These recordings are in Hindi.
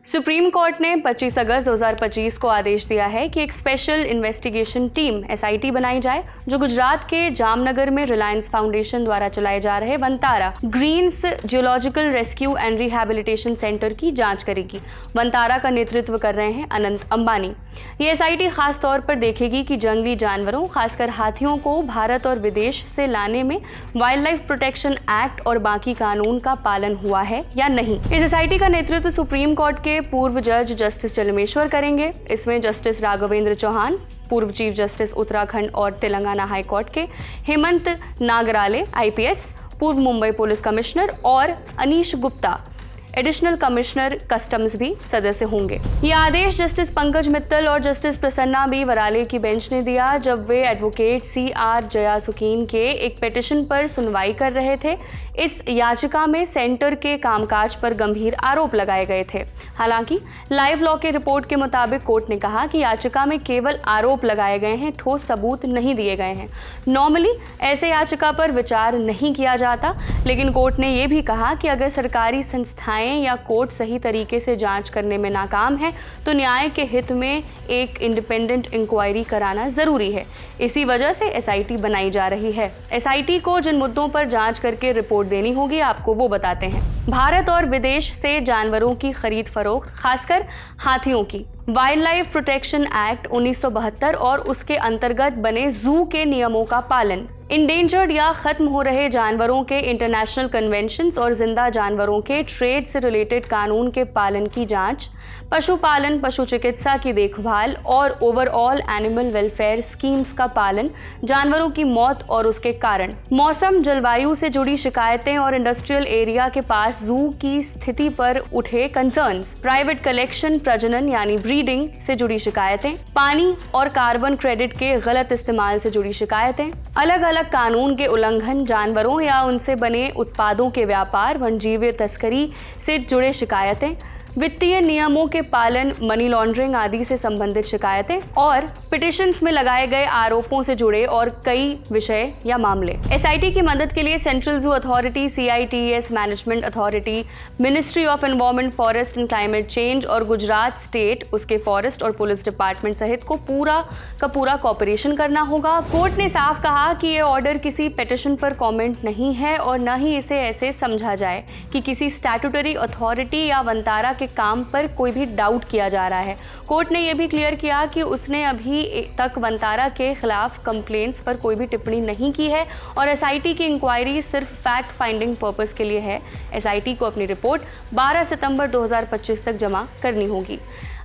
सुप्रीम कोर्ट ने 25 अगस्त 2025 को आदेश दिया है कि एक स्पेशल इन्वेस्टिगेशन टीम एसआईटी बनाई जाए जो गुजरात के जामनगर में रिलायंस फाउंडेशन द्वारा चलाए जा रहे Vantara greens geological rescue and rehabilitation centre की जांच करेगी। वंतारा का नेतृत्व कर रहे हैं अनंत अंबानी। ये एसआईटी खास तौर पर देखेगी कि जंगली जानवरों खासकर हाथियों को भारत और विदेश से लाने में वाइल्ड लाइफ प्रोटेक्शन एक्ट और बाकी कानून का पालन हुआ है या नहीं। इस एसआईटी का नेतृत्व सुप्रीम कोर्ट के पूर्व जज जस्टिस चलमेश्वर करेंगे। इसमें जस्टिस राघवेंद्र चौहान, पूर्व चीफ जस्टिस उत्तराखंड और तेलंगाना हाई कोर्ट के हेमंत नागराले आईपीएस, पूर्व मुंबई पुलिस कमिश्नर और Anish Gupta additional commissioner customs भी सदस्य होंगे। ये आदेश जस्टिस पंकज मित्तल और जस्टिस प्रसन्ना बी वराले की बेंच ने दिया जब वे एडवोकेट CR जयासुकीन के एक पिटीशन पर सुनवाई कर रहे थे। इस याचिका में सेंटर के कामकाज पर गंभीर आरोप लगाए गए थे। हालांकि लाइव लॉ के रिपोर्ट के मुताबिक कोर्ट ने कहा कि याचिका में केवल आरोप लगाए गए हैं, ठोस सबूत नहीं दिए गए हैं। नॉर्मली ऐसे याचिका पर विचार नहीं किया जाता, लेकिन कोर्ट ने यह भी कहा कि अगर सरकारी संस्थाएं या कोर्ट सही तरीके से जांच करने में नाकाम है तो न्याय के हित में एक इंडिपेंडेंट इंक्वायरी कराना जरूरी है। इसी वजह से एसआईटी बनाई जा रही है। एसआईटी को जिन मुद्दों पर जांच करके रिपोर्ट देनी होगी आपको वो बताते हैं। भारत और विदेश से जानवरों की खरीद फरोख्त, खासकर हाथियों की। वाइल्ड लाइफ प्रोटेक्शन एक्ट 1972 और उसके अंतर्गत बने जू के नियमों का पालन, इंडेंजर्ड या खत्म हो रहे जानवरों के इंटरनेशनल कन्वेंशंस और जिंदा जानवरों के ट्रेड से रिलेटेड कानून के पालन की जांच, पशुपालन, पशु चिकित्सा की देखभाल और ओवरऑल एनिमल वेलफेयर स्कीम्स का पालन, जानवरों की मौत और उसके कारण, मौसम जलवायु से जुड़ी शिकायतें और इंडस्ट्रियल एरिया के पास जू की स्थिति पर उठे कंसर्न्स, प्राइवेट कलेक्शन, प्रजनन यानी ब्रीडिंग से जुड़ी शिकायतें, पानी और कार्बन क्रेडिट के गलत इस्तेमाल से जुड़ी शिकायतें, अलग अलग कानून के उल्लंघन, जानवरों या उनसे बने उत्पादों के व्यापार, वन्यजीव तस्करी से जुड़े शिकायतें, वित्तीय नियमों के पालन, मनी लॉन्ड्रिंग आदि से संबंधित शिकायतें और पिटिशंस में लगाए गए आरोपों से जुड़े और कई विषय या मामले। एसआईटी की मदद के लिए central zoo authority, CITES management authority, ministry of environment, forest and climate change और गुजरात स्टेट उसके फॉरेस्ट और पुलिस डिपार्टमेंट सहित को पूरा कॉपरेशन करना होगा। कोर्ट ने साफ कहा कि ये ऑर्डर किसी पिटिशन पर कॉमेंट नहीं है और न ही इसे ऐसे समझा जाए कि किसी स्टैट्यूटरी अथॉरिटी या वंतारा के काम पर कोई भी डाउट किया जा रहा है। कोर्ट ने यह भी क्लियर किया कि उसने अभी तक वंतारा के खिलाफ कंप्लेंट्स पर कोई भी टिप्पणी नहीं की है और एसआईटी की इंक्वायरी सिर्फ फैक्ट फाइंडिंग पर्पस के लिए है। एसआईटी को अपनी रिपोर्ट 12 सितंबर 2025 तक जमा करनी होगी।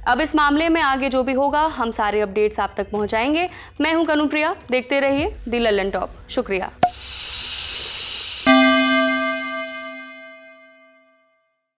अब इस मामले में आगे जो भी होगा हम सारे अपडेट्स आप तक पहुंचाएंगे। मैं हूं कनुप्रिया, देखते रहिए द लल्लन टॉप। शुक्रिया।